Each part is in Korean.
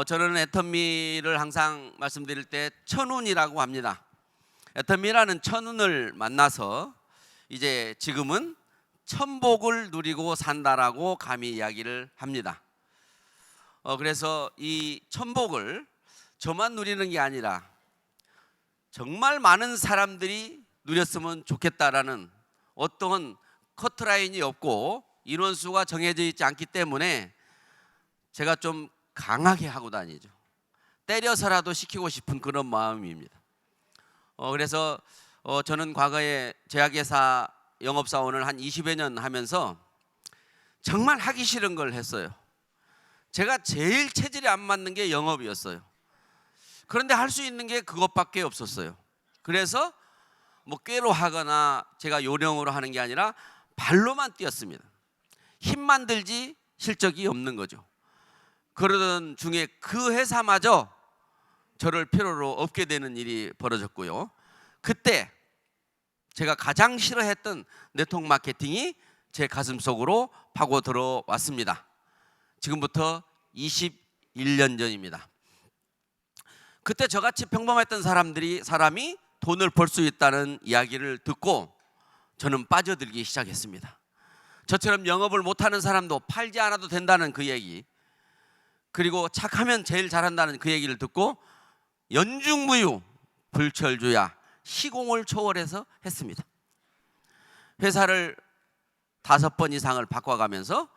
저는 애터미를 항상 말씀드릴 때 천운이라고 합니다. 애터미라는 천운을 만나서 이제 지금은 천복을 누리고 산다라고 감히 이야기를 합니다. 그래서 이 천복을 저만 누리는 게 아니라 정말 많은 사람들이 누렸으면 좋겠다라는 어떠한 커트라인이 없고 인원수가 정해져 있지 않기 때문에 제가 좀 강하게 하고 다니죠. 때려서라도 시키고 싶은 그런 마음입니다. 그래서 저는 과거에 제약회사 영업사원을 한 20여 년 하면서 정말 하기 싫은 걸 했어요. 제가 제일 체질이 안 맞는 게 영업이었어요. 그런데 할 수 있는 게 그것밖에 없었어요. 그래서 뭐 꾀로 하거나 제가 요령으로 하는 게 아니라 발로만 뛰었습니다. 힘만 들지 실적이 없는 거죠. 그러던 중에 그 회사마저 저를 필요로 없게 되는 일이 벌어졌고요. 그때 제가 가장 싫어했던 네트워크 마케팅이 제 가슴속으로 파고 들어왔습니다. 지금부터 21년 전입니다. 그때 저같이 평범했던 사람이 돈을 벌 수 있다는 이야기를 듣고 저는 빠져들기 시작했습니다. 저처럼 영업을 못하는 사람도 팔지 않아도 된다는 그 얘기, 그리고 착하면 제일 잘한다는 그 얘기를 듣고 연중무휴 불철주야 시공을 초월해서 했습니다. 회사를 5번 이상을 바꿔가면서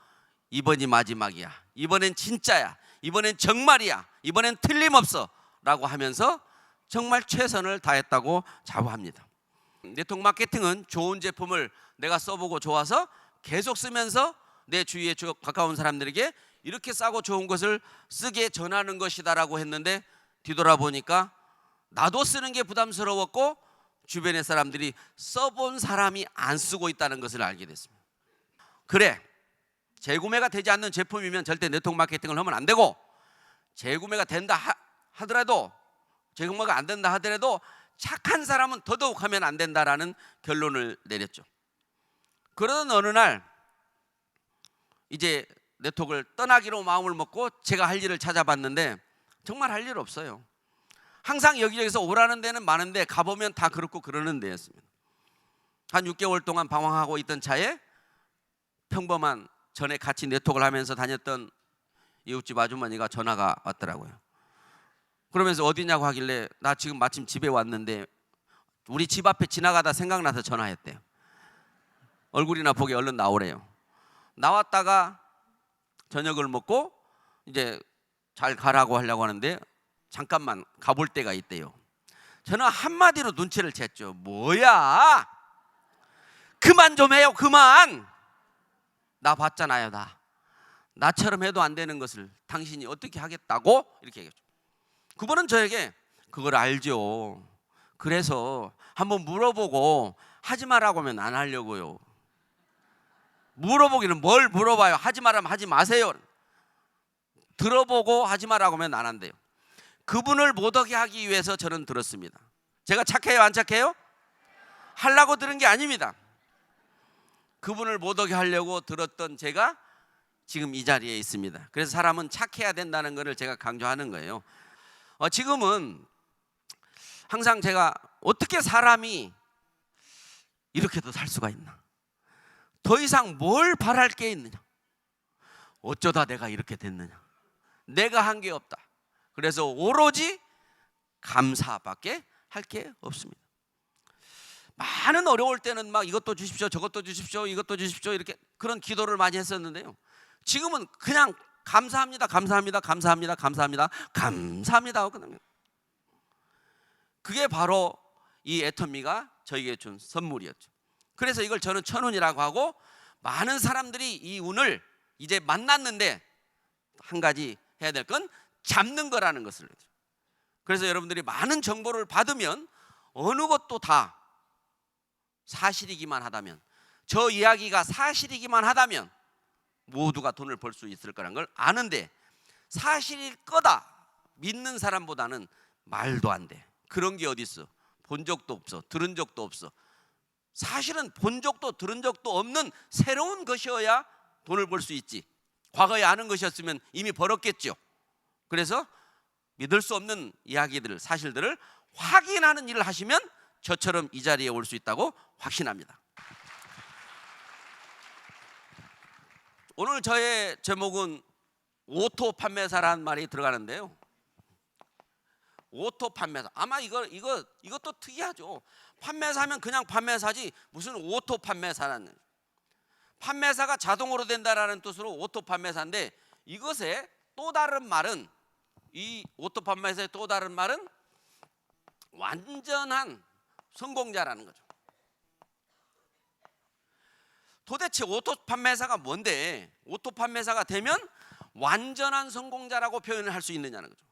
이번이 마지막이야, 이번엔 진짜야, 이번엔 정말이야, 이번엔 틀림없어 라고 하면서 정말 최선을 다했다고 자부합니다. 네트워크 마케팅은 좋은 제품을 내가 써보고 좋아서 계속 쓰면서 내 주위에 가까운 사람들에게 이렇게 싸고 좋은 것을 쓰게 전하는 것이다라고 했는데, 뒤돌아보니까 나도 쓰는 게 부담스러웠고 주변의 사람들이 써본 사람이 안 쓰고 있다는 것을 알게 됐습니다. 그래, 재구매가 되지 않는 제품이면 절대 네트워크 마케팅을 하면 안 되고, 재구매가 된다 하더라도, 재구매가 안 된다 하더라도 착한 사람은 더더욱 하면 안 된다라는 결론을 내렸죠. 그러던 어느 날 이제 네트워크를 떠나기로 마음을 먹고 제가 할 일을 찾아봤는데 정말 할 일 없어요. 항상 여기저기서 오라는 데는 많은데 가보면 다 그렇고 그러는 데였습니다. 한 6개월 동안 방황하고 있던 차에 평범한 전에 같이 네트워크를 하면서 다녔던 이웃집 아주머니가 전화가 왔더라고요. 그러면서 어디냐고 하길래 나 지금 마침 집에 왔는데 우리 집 앞에 지나가다 생각나서 전화했대요. 얼굴이나 보게 얼른 나오래요. 나왔다가 저녁을 먹고 이제 잘 가라고 하려고 하는데 잠깐만 가볼 때가 있대요. 저는 한마디로 눈치를 챘죠. 뭐야, 그만 좀 해요, 그만. 나 봤잖아요. 나처럼 해도 안 되는 것을 당신이 어떻게 하겠다고, 이렇게 얘기했죠. 그분은 저에게 그걸 알죠. 그래서 한번 물어보고 하지 말라고 하면 안 하려고요. 물어보기는 뭘 물어봐요. 하지 말라면 하지 마세요. 들어보고 하지 말라고 하면 안 한대요. 그분을 못 오게 하기 위해서 저는 들었습니다. 제가 착해요, 안 착해요? 하려고 들은 게 아닙니다. 그분을 못 오게 하려고 들었던 제가 지금 이 자리에 있습니다. 그래서 사람은 착해야 된다는 것을 제가 강조하는 거예요. 지금은 항상 제가 어떻게 사람이 이렇게도 살 수가 있나, 더 이상 뭘 바랄 게 있느냐, 어쩌다 내가 이렇게 됐느냐, 내가 한 게 없다. 그래서 오로지 감사밖에 할 게 없습니다. 많은 어려울 때는 막 이것도 주십시오, 저것도 주십시오, 이것도 주십시오, 이렇게 그런 기도를 많이 했었는데요. 지금은 그냥 감사합니다, 감사합니다, 감사합니다, 감사합니다, 감사합니다. 그게 바로 이 애터미가 저에게 준 선물이었죠. 그래서 이걸 저는 천운이라고 하고, 많은 사람들이 이 운을 이제 만났는데 한 가지 해야 될 건 잡는 거라는 것을. 그래서 여러분들이 많은 정보를 받으면 어느 것도 다 사실이기만 하다면, 저 이야기가 사실이기만 하다면 모두가 돈을 벌 수 있을 거라는 걸 아는데, 사실일 거다 믿는 사람보다는 말도 안 돼. 그런 게 어디 있어. 본 적도 없어, 들은 적도 없어. 사실은 본 적도 들은 적도 없는 새로운 것이어야 돈을 벌 수 있지. 과거에 아는 것이었으면 이미 벌었겠죠. 그래서 믿을 수 없는 이야기들, 사실들을 확인하는 일을 하시면 저처럼 이 자리에 올 수 있다고 확신합니다. 오늘 저의 제목은 오토 판매사라는 말이 들어가는데요. 오토 판매사. 아마 이것도 특이하죠. 판매사면 그냥 판매사지 무슨 오토 판매사라는. 판매사가 자동으로 된다라는 뜻으로 오토 판매사인데, 이것의 또 다른 말은, 이 오토 판매사의 또 다른 말은 완전한 성공자라는 거죠. 도대체 오토 판매사가 뭔데 오토 판매사가 되면 완전한 성공자라고 표현을 할 수 있느냐는 거죠.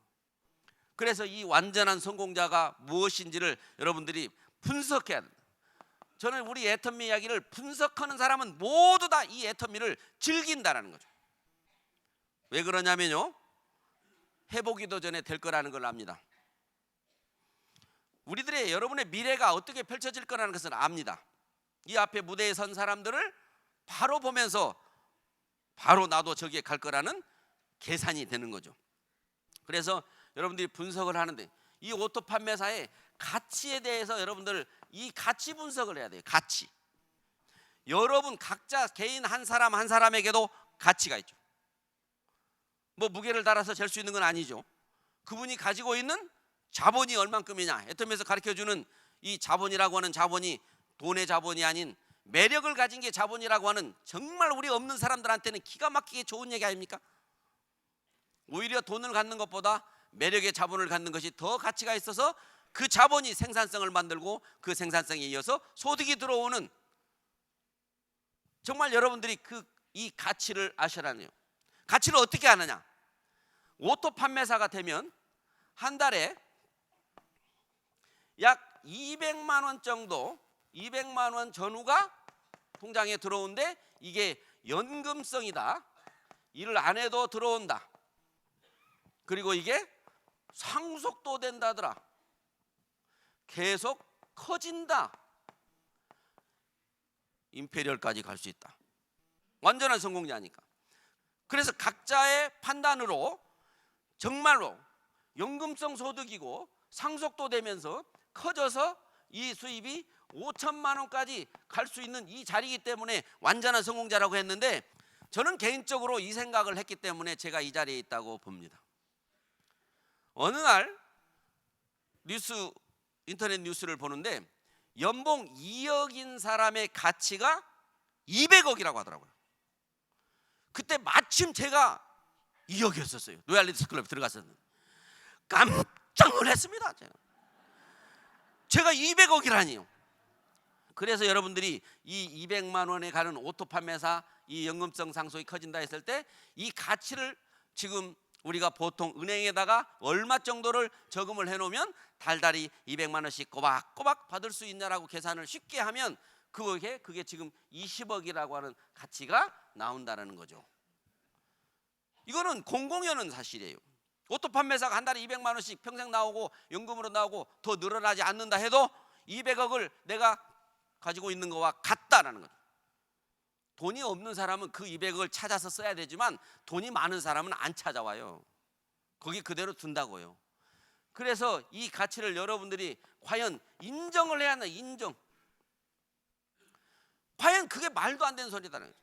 그래서 이 완전한 성공자가 무엇인지를 여러분들이 분석해야 됩니다. 저는 우리 애터미 이야기를 분석하는 사람은 모두 다 이 애터미를 즐긴다라는 거죠. 왜 그러냐면요, 해보기도 전에 될 거라는 걸 압니다. 우리들의 여러분의 미래가 어떻게 펼쳐질 거라는 것을 압니다. 이 앞에 무대에 선 사람들을 바로 보면서 바로 나도 저기에 갈 거라는 계산이 되는 거죠. 그래서 여러분들이 분석을 하는데, 이 오토 판매사의 가치에 대해서 여러분들 이 가치 분석을 해야 돼요. 가치. 여러분 각자 개인 한 사람 한 사람에게도 가치가 있죠. 뭐 무게를 달아서 잴 수 있는 건 아니죠. 그분이 가지고 있는 자본이 얼만큼이냐, 애터미에서 가르쳐주는 이 자본이라고 하는 자본이 돈의 자본이 아닌 매력을 가진 게 자본이라고 하는, 정말 우리 없는 사람들한테는 기가 막히게 좋은 얘기 아닙니까? 오히려 돈을 갖는 것보다 매력의 자본을 갖는 것이 더 가치가 있어서 그 자본이 생산성을 만들고 그 생산성에 이어서 소득이 들어오는, 정말 여러분들이 이 가치를 아셔라네요. 가치를 어떻게 아느냐? 오토 판매사가 되면 한 달에 약 200만 원 정도, 200만 원 전후가 통장에 들어오는데, 이게 연금성이다. 일을 안 해도 들어온다. 그리고 이게 상속도 된다더라. 계속 커진다. 임페리얼까지 갈 수 있다. 완전한 성공자니까. 그래서 각자의 판단으로 정말로 연금성 소득이고 상속도 되면서 커져서 이 수입이 5천만 원까지 갈 수 있는 이 자리이기 때문에 완전한 성공자라고 했는데, 저는 개인적으로 이 생각을 했기 때문에 제가 이 자리에 있다고 봅니다. 어느 날 인터넷 뉴스를 보는데, 연봉 2억인 사람의 가치가 200억이라고 하더라고요. 그때 마침 제가 2억이었었어요. 로얄리스 클럽에 들어갔었는데 깜짝 놀랐습니다. 제가 200억이라니요. 그래서 여러분들이 이 200만 원에 가는 오토 판매사, 이 연금성 상속이 커진다 했을 때 이 가치를 지금 우리가 보통 은행에다가 얼마 정도를 저금을 해놓으면 달달이 200만 원씩 꼬박꼬박 받을 수 있냐라고 계산을 쉽게 하면 그게 지금 20억이라고 하는 가치가 나온다는 거죠. 이거는 공공연한 사실이에요. 오토 판매사가 한 달에 200만 원씩 평생 나오고 연금으로 나오고 더 늘어나지 않는다 해도 200억을 내가 가지고 있는 거와 같다라는 거죠. 돈이 없는 사람은 그 200억을 찾아서 써야 되지만 돈이 많은 사람은 안 찾아와요. 거기 그대로 둔다고요. 그래서 이 가치를 여러분들이 과연 인정을 해야 하나, 인정. 과연 그게 말도 안 되는 소리다는 거죠.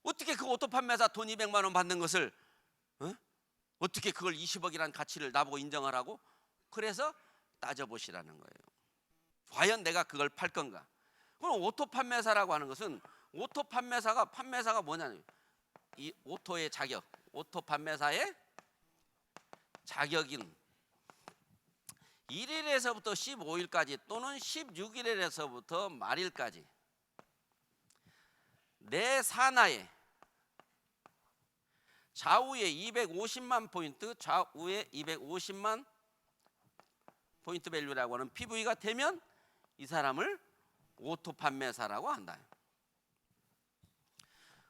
어떻게 그 오토 판매사 돈 200만 원 받는 것을 어떻게 그걸 20억이라는 가치를 나보고 인정하라고? 그래서 따져보시라는 거예요. 과연 내가 그걸 팔 건가? 그럼 오토 판매사라고 하는 것은, 오토 판매사가 뭐냐면 이 오토의 자격, 오토 판매사의 자격인 1일에서부터 15일까지 또는 16일에서부터 말일까지 내 산하에 좌우에 250만 포인트, 좌우에 250만 포인트 밸류라고 하는 PV가 되면 이 사람을 오토 판매사라고 한다.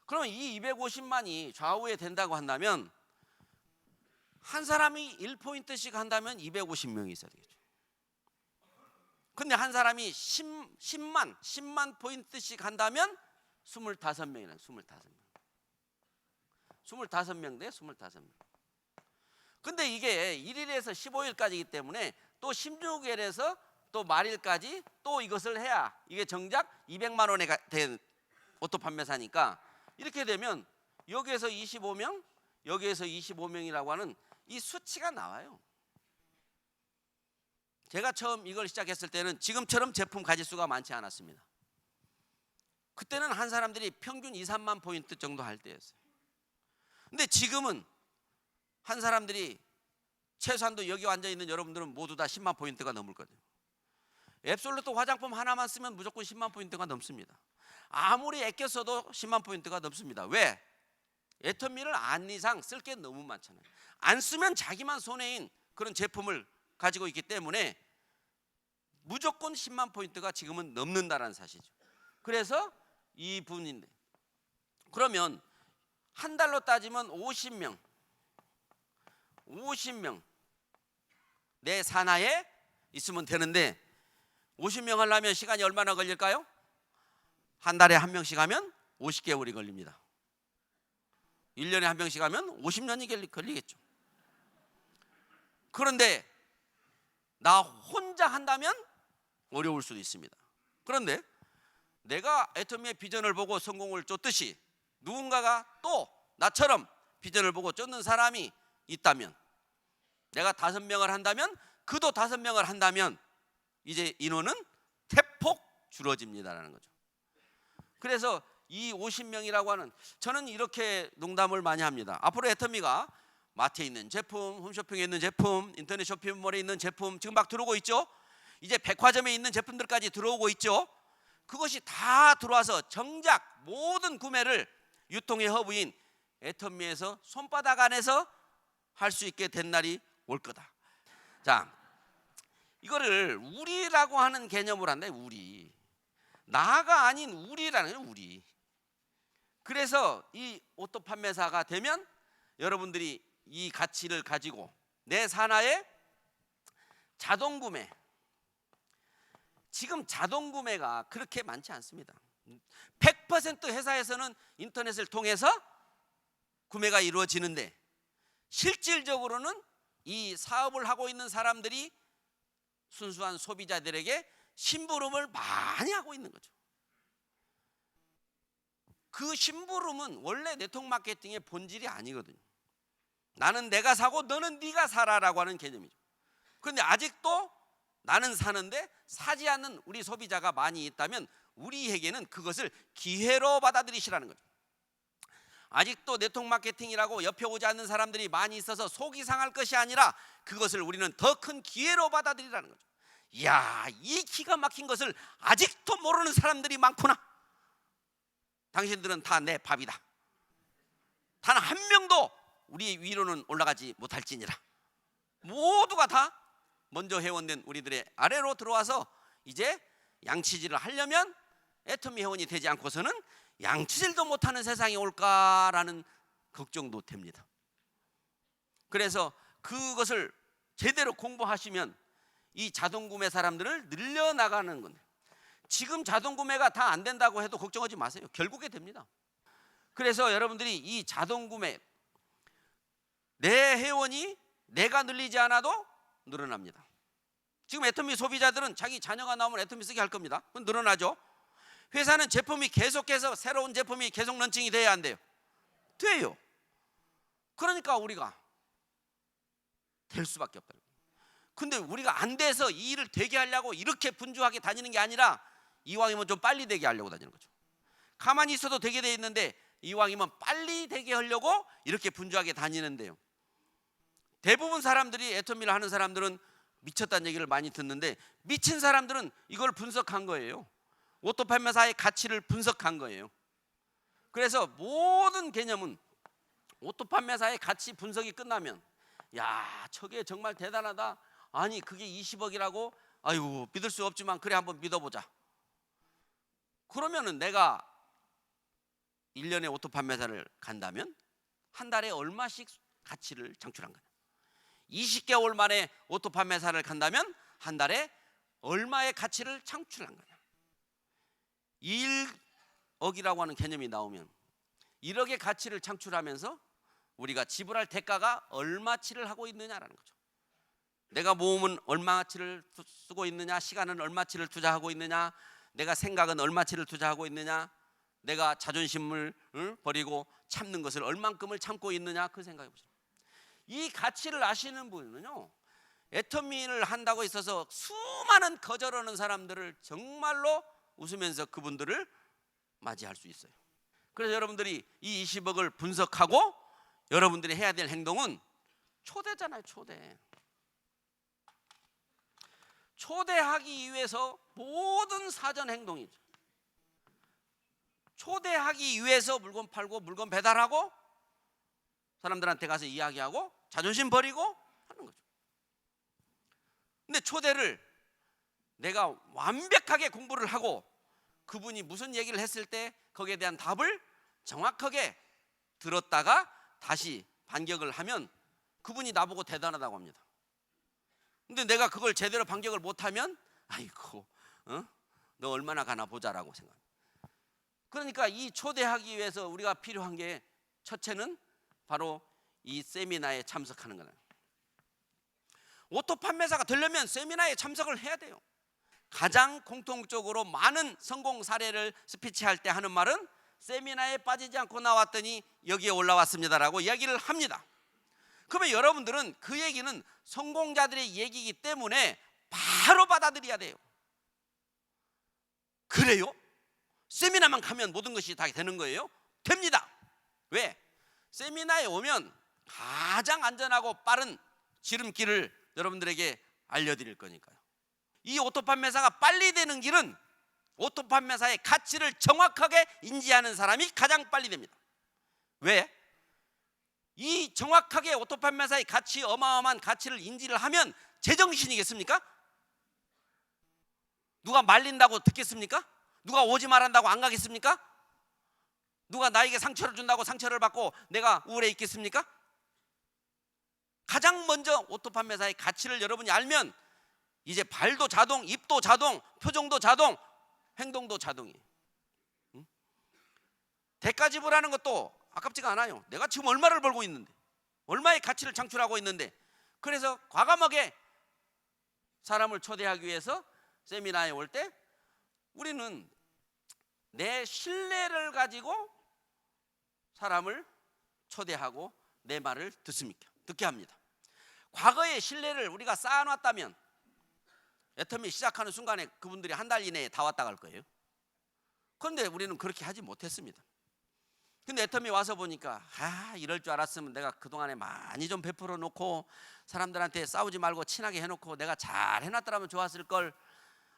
그러면 이 250만이 좌우에 된다고 한다면 한 사람이 1포인트씩 한다면 250명이 있어야 되겠죠. 근데 한 사람이 10만 포인트씩 한다면 25명이라는, 25명 대 25명. 근데 이게 1일에서 15일까지이기 때문에 또 16일에서 또 말일까지 또 이것을 해야 이게 정작 200만 원에 된 오토 판매사니까, 이렇게 되면 여기에서 25명, 여기에서 25명이라고 하는 이 수치가 나와요. 제가 처음 이걸 시작했을 때는 지금처럼 제품 가짓 수가 많지 않았습니다. 그때는 한 사람들이 평균 2, 3만 포인트 정도 할 때였어요. 근데 지금은 한 사람들이 최소한도 여기 앉아있는 여러분들은 모두 다 10만 포인트가 넘을 거예요. 앱솔루트 화장품 하나만 쓰면 무조건 10만 포인트가 넘습니다. 아무리 아껴 써도 10만 포인트가 넘습니다. 왜? 애터미를 안 이상 쓸 게 너무 많잖아요. 안 쓰면 자기만 손해인 그런 제품을 가지고 있기 때문에 무조건 10만 포인트가 지금은 넘는다라는 사실이죠. 그래서 이분인데, 그러면 한 달로 따지면 50명 내 산하에 있으면 되는데, 50명 하려면 시간이 얼마나 걸릴까요? 한 달에 한 명씩 하면 50개월이 걸립니다. 1년에 한 명씩 하면 50년이 걸리겠죠. 그런데 나 혼자 한다면 어려울 수도 있습니다. 그런데 내가 애터미의 비전을 보고 성공을 쫓듯이 누군가가 또 나처럼 비전을 보고 쫓는 사람이 있다면, 내가 5명을 한다면, 그도 5명을 한다면 이제 인원은 대폭 줄어집니다라는 거죠. 그래서 이 50명이라고 하는, 저는 이렇게 농담을 많이 합니다. 앞으로 애터미가 마트에 있는 제품, 홈쇼핑에 있는 제품, 인터넷 쇼핑몰에 있는 제품 지금 막 들어오고 있죠. 이제 백화점에 있는 제품들까지 들어오고 있죠. 그것이 다 들어와서 정작 모든 구매를 유통의 허브인 애터미에서 손바닥 안에서 할 수 있게 된 날이 올 거다. 자, 이거를 우리라고 하는 개념으로 한다. 우리, 나가 아닌 우리라는 거예요. 우리. 그래서 이 오토 판매사가 되면 여러분들이 이 가치를 가지고 내 산하에 자동 구매, 지금 자동 구매가 그렇게 많지 않습니다. 100% 회사에서는 인터넷을 통해서 구매가 이루어지는데, 실질적으로는 이 사업을 하고 있는 사람들이 순수한 소비자들에게 심부름을 많이 하고 있는 거죠. 그 심부름은 원래 네트워크 마케팅의 본질이 아니거든요. 나는 내가 사고 너는 네가 사라라고 하는 개념이죠. 그런데 아직도 나는 사는데 사지 않는 우리 소비자가 많이 있다면 우리에게는 그것을 기회로 받아들이시라는 거죠. 아직도 네트워크 마케팅이라고 옆에 오지 않는 사람들이 많이 있어서 속이 상할 것이 아니라 그것을 우리는 더 큰 기회로 받아들이라는 거죠. 이야, 이 기가 막힌 것을 아직도 모르는 사람들이 많구나. 당신들은 다 내 밥이다. 단 한 명도 우리 위로는 올라가지 못할지니라. 모두가 다 먼저 회원된 우리들의 아래로 들어와서 이제 양치질을 하려면 애터미 회원이 되지 않고서는 양치질도 못하는 세상이 올까라는 걱정도 됩니다. 그래서 그것을 제대로 공부하시면 이 자동구매 사람들을 늘려나가는 건데, 지금 자동구매가 다 안 된다고 해도 걱정하지 마세요. 결국에 됩니다. 그래서 여러분들이 이 자동구매, 내 회원이 내가 늘리지 않아도 늘어납니다. 지금 애터미 소비자들은 자기 자녀가 나오면 애터미 쓰게 할 겁니다. 그건 늘어나죠. 회사는 제품이 계속해서 새로운 제품이 계속 런칭이 돼야 안 돼요? 돼요. 그러니까 우리가 될 수밖에 없다. 근데 우리가 안 돼서 이 일을 되게 하려고 이렇게 분주하게 다니는 게 아니라 이왕이면 좀 빨리 되게 하려고 다니는 거죠. 가만히 있어도 되게 돼 있는데 이왕이면 빨리 되게 하려고 이렇게 분주하게 다니는데요. 대부분 사람들이, 애터미를 하는 사람들은 미쳤다는 얘기를 많이 듣는데, 미친 사람들은 이걸 분석한 거예요. 오토 판매사의 가치를 분석한 거예요. 그래서 모든 개념은 오토 판매사의 가치 분석이 끝나면, 야, 저게 정말 대단하다. 아니, 그게 20억이라고? 아유, 믿을 수 없지만 그래, 한번 믿어보자. 그러면은 내가 1년에 오토 판매사를 간다면 한 달에 얼마씩 가치를 창출한 거냐. 20개월 만에 오토 판매사를 간다면 한 달에 얼마의 가치를 창출한 거냐. 1억이라고 하는 개념이 나오면 1억의 가치를 창출하면서 우리가 지불할 대가가 얼마치를 하고 있느냐라는 거죠. 내가 모으면 얼마치를 쓰고 있느냐, 시간은 얼마치를 투자하고 있느냐, 내가 생각은 얼마치를 투자하고 있느냐, 내가 자존심을 버리고 참는 것을 얼만큼을 참고 있느냐, 그 생각해 보세요. 이 가치를 아시는 분은요, 애터미를 한다고 있어서 수많은 거절하는 사람들을 정말로 웃으면서 그분들을 맞이할 수 있어요. 그래서 여러분들이 이 20억을 분석하고 여러분들이 해야 될 행동은 초대잖아요. 초대하기 위해서 모든 사전 행동이죠. 초대하기 위해서 물건 팔고 물건 배달하고 사람들한테 가서 이야기하고 자존심 버리고 하는 거죠. 근데 초대를 내가 완벽하게 공부를 하고 그분이 무슨 얘기를 했을 때 거기에 대한 답을 정확하게 들었다가 다시 반격을 하면 그분이 나보고 대단하다고 합니다. 근데 내가 그걸 제대로 반격을 못하면 아이고 너 얼마나 가나 보자라고 생각합니다. 그러니까 이 초대하기 위해서 우리가 필요한 게 첫째는 바로 이 세미나에 참석하는 거예요. 오토 판매사가 되려면 세미나에 참석을 해야 돼요. 가장 공통적으로 많은 성공 사례를 스피치할 때 하는 말은 세미나에 빠지지 않고 나왔더니 여기에 올라왔습니다라고 이야기를 합니다. 그러면 여러분들은 그 얘기는 성공자들의 얘기이기 때문에 바로 받아들여야 돼요. 그래요? 세미나만 가면 모든 것이 다 되는 거예요? 됩니다. 왜? 세미나에 오면 가장 안전하고 빠른 지름길을 여러분들에게 알려드릴 거니까요. 이 오토 판매사가 빨리 되는 길은 오토 판매사의 가치를 정확하게 인지하는 사람이 가장 빨리 됩니다. 왜? 이 정확하게 오토 판매사의 가치, 어마어마한 가치를 인지를 하면 제정신이겠습니까? 누가 말린다고 듣겠습니까? 누가 오지 말한다고 안 가겠습니까? 누가 나에게 상처를 준다고 상처를 받고 내가 우울해 있겠습니까? 가장 먼저 오토 판매사의 가치를 여러분이 알면 이제 발도 자동, 입도 자동, 표정도 자동, 행동도 자동이에요. 대가 지불하는 것도 아깝지가 않아요. 내가 지금 얼마를 벌고 있는데, 얼마의 가치를 창출하고 있는데, 그래서 과감하게 사람을 초대하기 위해서 세미나에 올 때 우리는 내 신뢰를 가지고 사람을 초대하고 내 말을 듣게 합니다. 과거의 신뢰를 우리가 쌓아놨다면 애터미 시작하는 순간에 그분들이 한 달 이내에 다 왔다 갈 거예요. 그런데 우리는 그렇게 하지 못했습니다. 근데 애터미 와서 보니까 이럴 줄 알았으면 내가 그동안에 많이 좀 베풀어 놓고 사람들한테 싸우지 말고 친하게 해놓고 내가 잘 해놨더라면 좋았을 걸.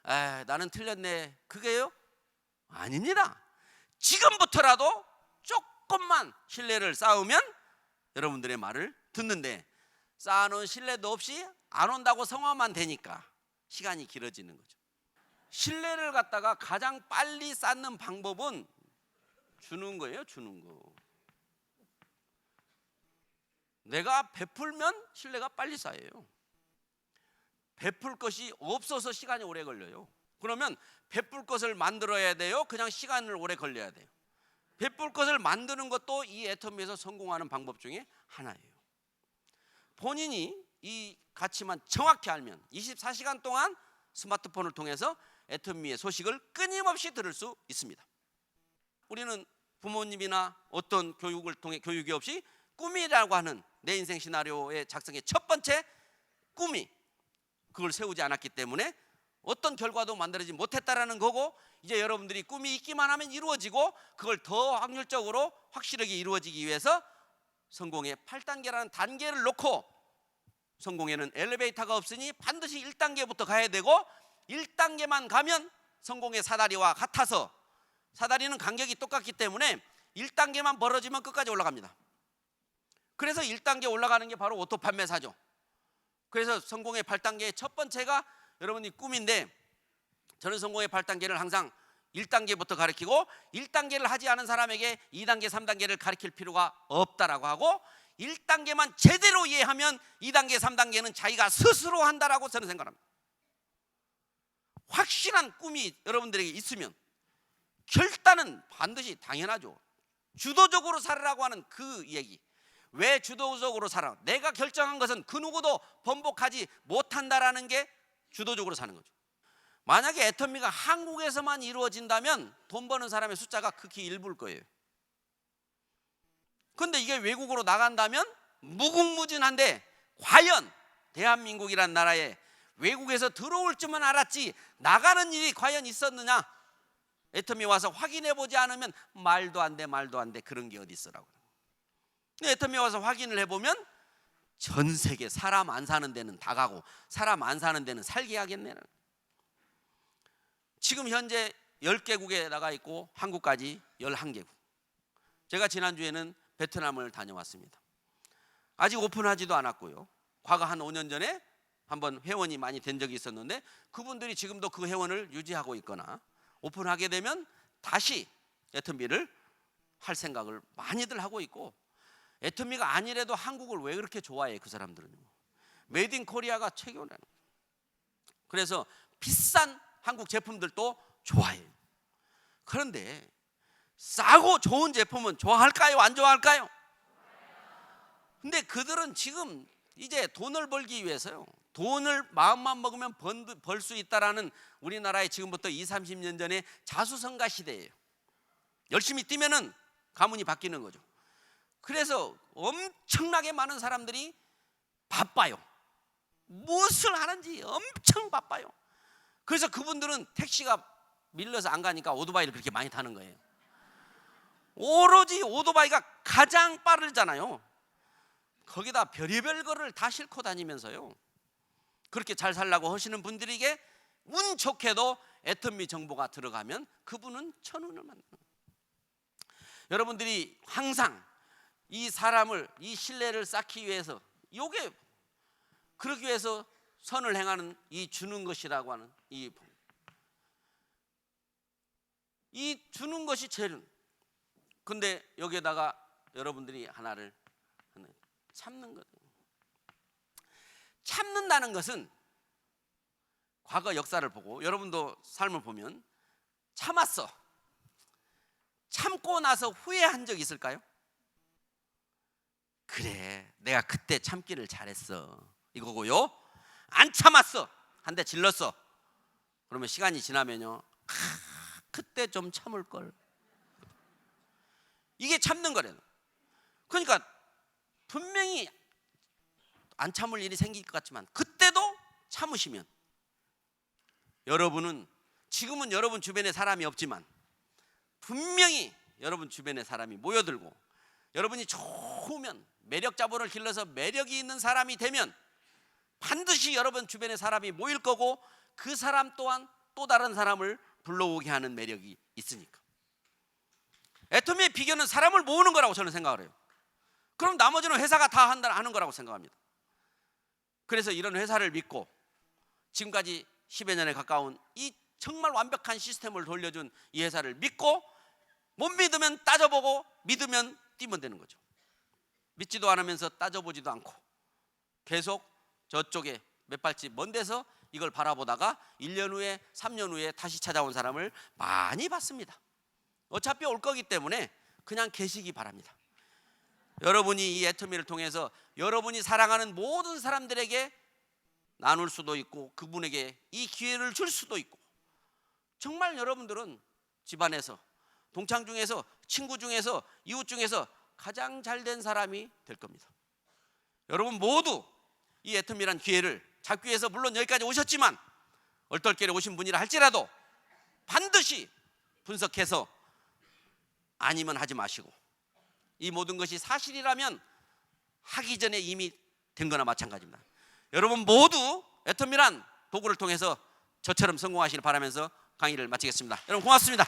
나는 틀렸네. 그게요? 아닙니다. 지금부터라도 조금만 신뢰를 쌓으면 여러분들의 말을 듣는데, 쌓아놓은 신뢰도 없이 안 온다고 성화만 되니까 시간이 길어지는 거죠. 신뢰를 갖다가 가장 빨리 쌓는 방법은 주는 거예요. 주는 거. 내가 베풀면 신뢰가 빨리 쌓여요. 베풀 것이 없어서 시간이 오래 걸려요. 그러면 베풀 것을 만들어야 돼요? 그냥 시간을 오래 걸려야 돼요? 베풀 것을 만드는 것도 이 애터미에서 성공하는 방법 중에 하나예요. 본인이 이 가치만 정확히 알면 24시간 동안 스마트폰을 통해서 애터미의 소식을 끊임없이 들을 수 있습니다. 우리는 부모님이나 어떤 교육을 통해 교육이 없이 꿈이라고 하는 내 인생 시나리오의 작성의 첫 번째 꿈이 그걸 세우지 않았기 때문에 어떤 결과도 만들어지지 못했다라는 거고, 이제 여러분들이 꿈이 있기만 하면 이루어지고 그걸 더 확률적으로 확실하게 이루어지기 위해서 성공의 8단계라는 단계를 놓고, 성공에는 엘리베이터가 없으니 반드시 1단계부터 가야 되고 1단계만 가면 성공의 사다리와 같아서, 사다리는 간격이 똑같기 때문에 1단계만 벌어지면 끝까지 올라갑니다. 그래서 1단계 올라가는 게 바로 오토 판매사죠. 그래서 성공의 8단계의 첫 번째가 여러분이 꿈인데, 저는 성공의 8단계를 항상 1단계부터 가르치고 1단계를 하지 않은 사람에게 2단계, 3단계를 가르칠 필요가 없다라고 하고, 1단계만 제대로 이해하면 2단계, 3단계는 자기가 스스로 한다라고 저는 생각합니다. 확실한 꿈이 여러분들에게 있으면 결단은 반드시 당연하죠. 주도적으로 살으라고 하는 그 얘기, 왜 주도적으로 살아? 내가 결정한 것은 그 누구도 번복하지 못한다라는 게 주도적으로 사는 거죠. 만약에 애터미가 한국에서만 이루어진다면 돈 버는 사람의 숫자가 극히 일부일 거예요. 그런데 이게 외국으로 나간다면 무궁무진한데, 과연 대한민국이란 나라에 외국에서 들어올 줄만 알았지 나가는 일이 과연 있었느냐? 애터미 와서 확인해 보지 않으면 말도 안 돼 그런 게 어디 있어라고. 근데 애터미 와서 확인을 해보면 전 세계 사람 안 사는 데는 다 가고 사람 안 사는 데는 살게 하겠네. 지금 현재 10개국에 나가 있고 한국까지 11개국. 제가 지난주에는 베트남을 다녀왔습니다. 아직 오픈하지도 않았고요. 과거 한 5년 전에 한번 회원이 많이 된 적이 있었는데 그분들이 지금도 그 회원을 유지하고 있거나 오픈하게 되면 다시 애터미를 할 생각을 많이들 하고 있고, 애터미가 아니래도 한국을 왜 그렇게 좋아해? 그 사람들은요. 메이드 인 코리아가 최고라는 거예요. 그래서 비싼 한국 제품들도 좋아해요. 그런데 싸고 좋은 제품은 좋아할까요? 안 좋아할까요? 근데 그들은 지금 이제 돈을 벌기 위해서요, 돈을 마음만 먹으면 벌 수 있다라는 우리나라의 지금부터 20-30년 전에 자수성가 시대예요. 열심히 뛰면은 가문이 바뀌는 거죠. 그래서 엄청나게 많은 사람들이 바빠요. 무엇을 하는지 엄청 바빠요. 그래서 그분들은 택시가 밀려서 안 가니까 오토바이를 그렇게 많이 타는 거예요. 오로지 오토바이가 가장 빠르잖아요. 거기다 별의별 거를 다 싣고 다니면서요, 그렇게 잘 살라고 하시는 분들에게 운 좋게도 애터미 정보가 들어가면 그분은 천운을 만나는 거예요. 여러분들이 항상 이 사람을, 이 신뢰를 쌓기 위해서, 요게 그러기 위해서 선을 행하는 이 주는 것이라고 하는 이 주는 것이 제일. 근데 여기에다가 여러분들이 하나를 참는 것. 참는다는 것은 과거 역사를 보고 여러분도 삶을 보면 참았어. 참고 나서 후회한 적 있을까요? 그래, 내가 그때 참기를 잘했어 이거고요. 안 참았어, 한 대 질렀어. 그러면 시간이 지나면요, 그때 좀 참을 걸. 이게 참는 거래요. 그러니까 분명히 안 참을 일이 생길 것 같지만 그때도 참으시면, 여러분은 지금은 여러분 주변에 사람이 없지만 분명히 여러분 주변에 사람이 모여들고, 여러분이 좋으면 매력 자본을 길러서 매력이 있는 사람이 되면 반드시 여러분 주변에 사람이 모일 거고, 그 사람 또한 또 다른 사람을 불러오게 하는 매력이 있으니까. 애터미의 비결은 사람을 모으는 거라고 저는 생각을 해요. 그럼 나머지는 회사가 다 하는 거라고 생각합니다. 그래서 이런 회사를 믿고 지금까지 10여 년에 가까운 이 정말 완벽한 시스템을 돌려준 이 회사를 믿고, 못 믿으면 따져보고 믿으면 뛰면 되는 거죠. 믿지도 않으면서 따져보지도 않고 계속 저쪽에 몇 발집 먼 데서 이걸 바라보다가 1년 후에 3년 후에 다시 찾아온 사람을 많이 봤습니다. 어차피 올 거기 때문에 그냥 계시기 바랍니다. 여러분이 이 애터미를 통해서 여러분이 사랑하는 모든 사람들에게 나눌 수도 있고, 그분에게 이 기회를 줄 수도 있고, 정말 여러분들은 집안에서, 동창 중에서, 친구 중에서, 이웃 중에서 가장 잘된 사람이 될 겁니다. 여러분 모두 이 애터미란 기회를 잡기 위해서 물론 여기까지 오셨지만, 얼떨결에 오신 분이라 할지라도 반드시 분석해서 아니면 하지 마시고, 이 모든 것이 사실이라면 하기 전에 이미 된 거나 마찬가지입니다. 여러분 모두 애터미란 도구를 통해서 저처럼 성공하시길 바라면서 강의를 마치겠습니다. 여러분 고맙습니다.